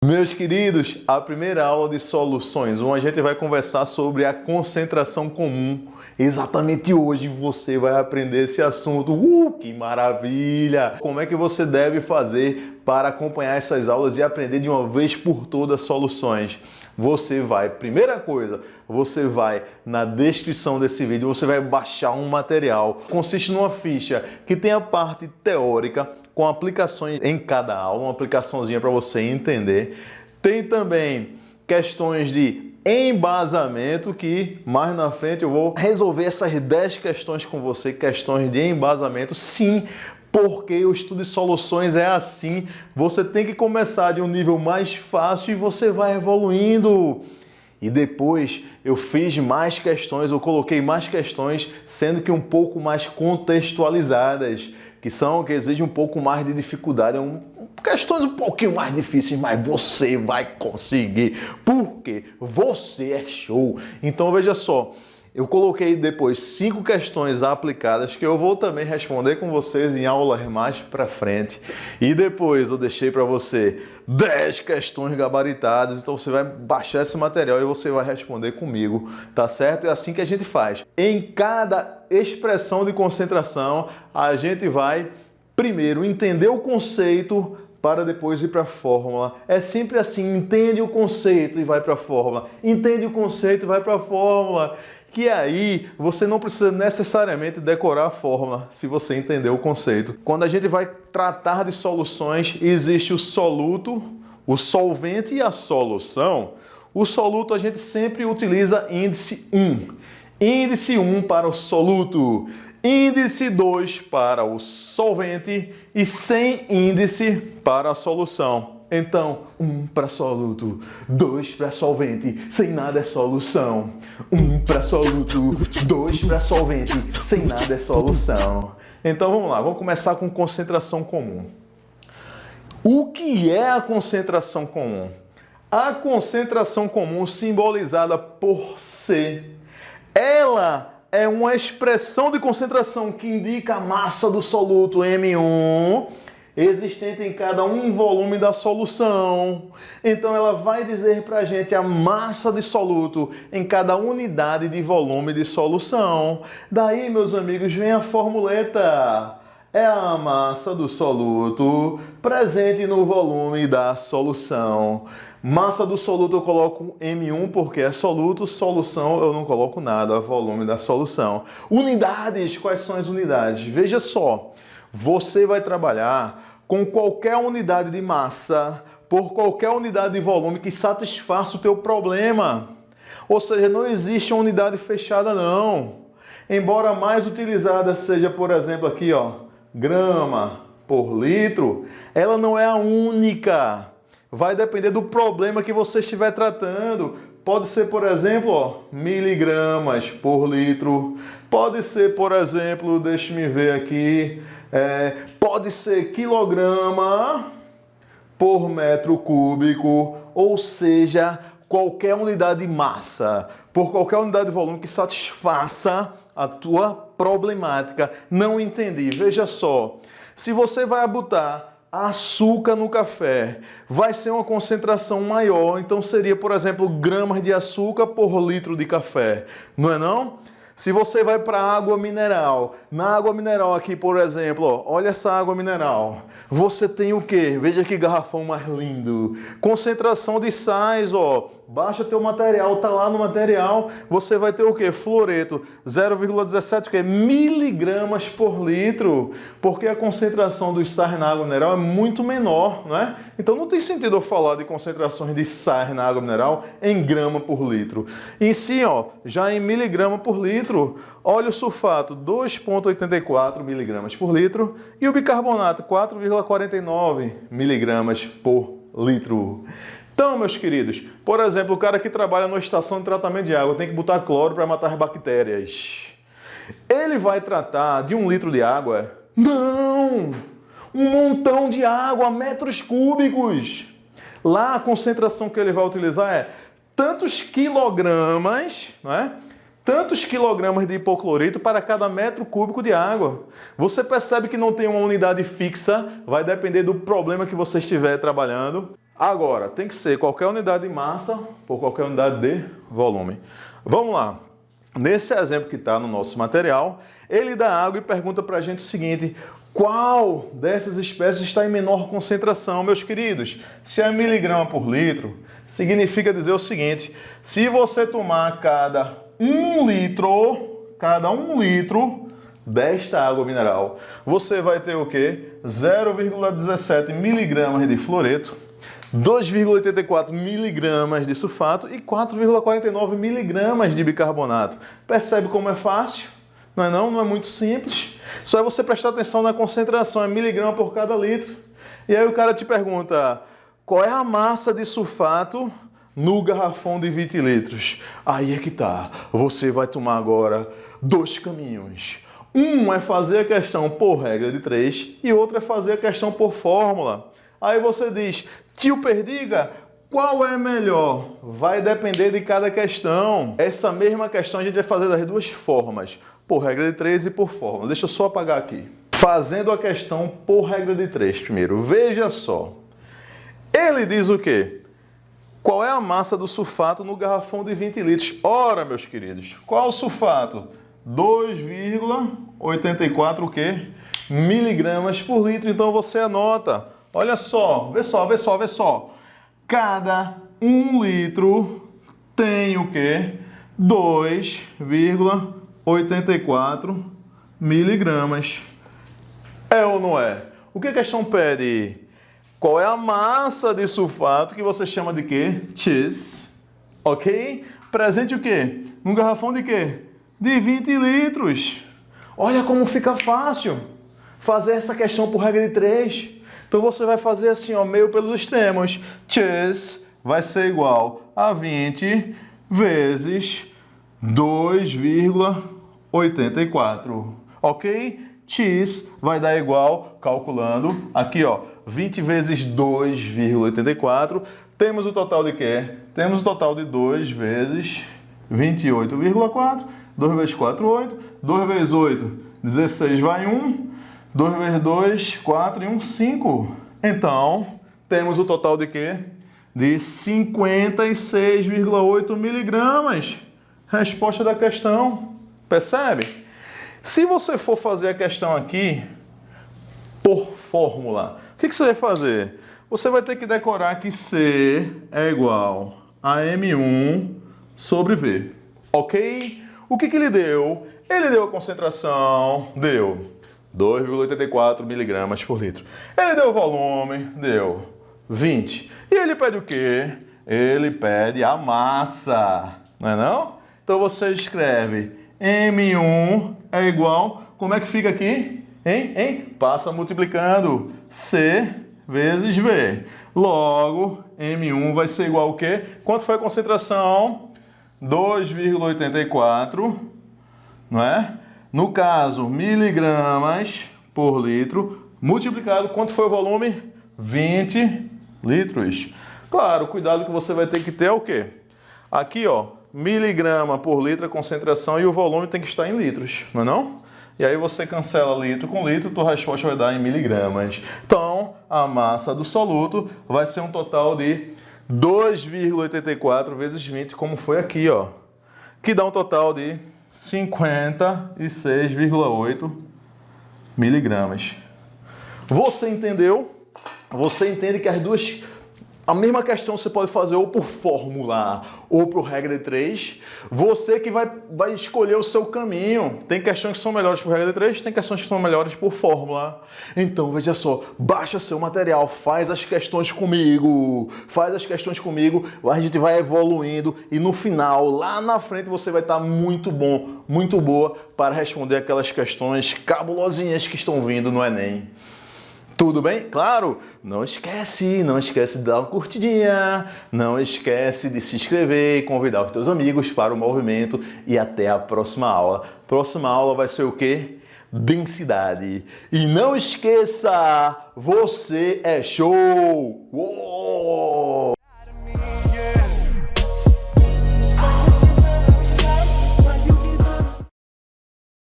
Meus queridos, a primeira aula de soluções, onde a gente vai conversar sobre a concentração comum. Exatamente hoje você vai aprender esse assunto. Que maravilha! Como é que você deve fazer para acompanhar essas aulas e aprender de uma vez por todas soluções? Primeira coisa, você vai na descrição desse vídeo, você vai baixar um material. Consiste numa ficha que tem a parte teórica, com aplicações em cada aula, uma aplicaçãozinha para você entender. Tem também questões de embasamento, que mais na frente eu vou resolver essas 10 questões com você, questões de embasamento, sim, porque o estudo de soluções é assim. Você tem que começar de um nível mais fácil e você vai evoluindo. E depois eu fiz mais questões, eu coloquei mais questões, sendo que um pouco mais contextualizadas, que exigem um pouco mais de dificuldade, questões um pouquinho mais difíceis, mas você vai conseguir, porque você é show. Então veja só, eu coloquei depois 5 questões aplicadas que eu vou também responder com vocês em aulas mais para frente. E depois eu deixei para você 10 questões gabaritadas, então você vai baixar esse material e você vai responder comigo, tá certo? É assim que a gente faz. Em cada expressão de concentração, a gente vai primeiro entender o conceito para depois ir para a fórmula. É sempre assim, entende o conceito e vai para a fórmula. Entende o conceito e vai para a fórmula. Que aí você não precisa necessariamente decorar a fórmula se você entender o conceito. Quando a gente vai tratar de soluções, existe o soluto, o solvente e a solução. O soluto a gente sempre utiliza índice 1. Índice 1 para o soluto, índice 2 para o solvente e sem índice para a solução. Então, 1 para soluto, 2 para solvente, sem nada é solução. 1 para soluto, 2 para solvente, sem nada é solução. Então vamos lá, vamos começar com concentração comum. O que é a concentração comum? A concentração comum, simbolizada por C, ela é uma expressão de concentração que indica a massa do soluto M1 existente em cada um volume da solução. Então ela vai dizer para a gente a massa de soluto em cada unidade de volume de solução. Daí, meus amigos, vem a formuleta. É a massa do soluto presente no volume da solução. Massa do soluto eu coloco M1 porque é soluto, solução eu não coloco nada, volume da solução. Unidades, quais são as unidades? Veja só, você vai trabalhar com qualquer unidade de massa por qualquer unidade de volume que satisfaça o teu problema. Ou seja, não existe uma unidade fechada não. Embora a mais utilizada seja, por exemplo, aqui, grama por litro, ela não é a única. Vai depender do problema que você estiver tratando. Pode ser, por exemplo, miligramas por litro. Pode ser, por exemplo, deixe-me ver aqui, pode ser quilograma por metro cúbico, ou seja, qualquer unidade de massa, por qualquer unidade de volume que satisfaça a tua problemática. Não entendi. Veja só, se você vai botar açúcar no café, vai ser uma concentração maior, então seria, por exemplo, gramas de açúcar por litro de café, não é não? Se você vai para água mineral, na água mineral aqui, por exemplo, olha essa água mineral, você tem o quê? Veja que garrafão mais lindo, concentração de sais, baixa teu material, tá lá no material, você vai ter o quê? Fluoreto, 0,17 miligramas por litro, porque a concentração dos sais na água mineral é muito menor, né? Então não tem sentido eu falar de concentrações de sais na água mineral em grama por litro. E sim, já em miligrama por litro, óleo sulfato, 2,84 miligramas por litro e o bicarbonato, 4,49 miligramas por litro. Então, meus queridos, por exemplo, o cara que trabalha numa estação de tratamento de água tem que botar cloro para matar as bactérias. Ele vai tratar de 1 litro de água? Não! Um montão de água, metros cúbicos. Lá a concentração que ele vai utilizar é tantos quilogramas, não é? Tantos quilogramas de hipoclorito para cada metro cúbico de água. Você percebe que não tem uma unidade fixa, vai depender do problema que você estiver trabalhando. Agora, tem que ser qualquer unidade de massa por qualquer unidade de volume. Vamos lá. Nesse exemplo que está no nosso material, ele dá água e pergunta para a gente o seguinte: qual dessas espécies está em menor concentração, meus queridos? Se é miligrama por litro, significa dizer o seguinte: se você tomar cada 1 litro desta água mineral, você vai ter o quê? 0,17 miligramas de fluoreto, 2,84 miligramas de sulfato e 4,49 miligramas de bicarbonato. Percebe como é fácil? Não é não? Não é muito simples. Só é você prestar atenção na concentração, é miligrama por cada litro. E aí o cara te pergunta, qual é a massa de sulfato no garrafão de 20 litros? Aí é que tá. Você vai tomar agora 2 caminhos. Um é fazer a questão por regra de 3 e outro é fazer a questão por fórmula. Aí você diz, tio Perdiga, qual é melhor? Vai depender de cada questão. Essa mesma questão a gente vai fazer das duas formas, por regra de 3 e por fórmula. Deixa eu só apagar aqui. Fazendo a questão por regra de 3 primeiro. Veja só. Ele diz o quê? Qual é a massa do sulfato no garrafão de 20 litros? Ora, meus queridos, qual o sulfato? 2,84 o quê? Miligramas por litro. Então você anota. Olha só, vê só. Cada 1 litro tem o quê? 2,84 miligramas. É ou não é? O que a questão pede? Qual é a massa de sulfato que você chama de quê? Cheese. Ok? Presente o quê? Um garrafão de quê? De 20 litros. Olha como fica fácil fazer essa questão por regra de 3. Então você vai fazer assim, ó, meio pelos extremos. Cheese vai ser igual a 20 vezes 2,84. Ok? X vai dar igual, calculando, aqui ó, 20 vezes 2,84. Temos o total de quê? Temos o total de 2 vezes 28,4. 2 vezes 4, 8. 2 vezes 8, 16 vai 1. 2 vezes 2, 4 e 1, 5. Então, temos o total de quê? De 56,8 miligramas. Resposta da questão. Percebe? Se você for fazer a questão aqui por fórmula, o que você vai fazer? Você vai ter que decorar que C é igual a M1 sobre V. Ok? O que ele deu? Ele deu a concentração, deu 2,84 miligramas por litro. Ele deu o volume, deu 20. E ele pede o quê? Ele pede a massa, não é não? Então você escreve M1 é igual, como é que fica aqui? Hein? Passa multiplicando C vezes V. Logo, M1 vai ser igual ao quê? Quanto foi a concentração? 2,84, não é? No caso, miligramas por litro, multiplicado, quanto foi o volume? 20 litros. Claro, cuidado que você vai ter que ter é o quê? Aqui, ó, miligrama por litro a concentração e o volume tem que estar em litros, não é não? E aí você cancela litro com litro, tua resposta vai dar em miligramas. Então, a massa do soluto vai ser um total de 2,84 vezes 20, como foi aqui, ó, que dá um total de 56,8 miligramas. Você entendeu? Você entende que as duas... A mesma questão você pode fazer ou por fórmula ou por regra de 3. Você que vai escolher o seu caminho. Tem questões que são melhores por regra de 3, tem questões que são melhores por fórmula. Então, veja só, baixa seu material, faz as questões comigo. A gente vai evoluindo e no final, lá na frente, você vai estar muito bom, muito boa para responder aquelas questões cabulosinhas que estão vindo no Enem. Tudo bem? Claro, não esquece de dar uma curtidinha, não esquece de se inscrever e convidar os teus amigos para o movimento e até a próxima aula. Próxima aula vai ser o quê? Densidade. E não esqueça, você é show! Uou!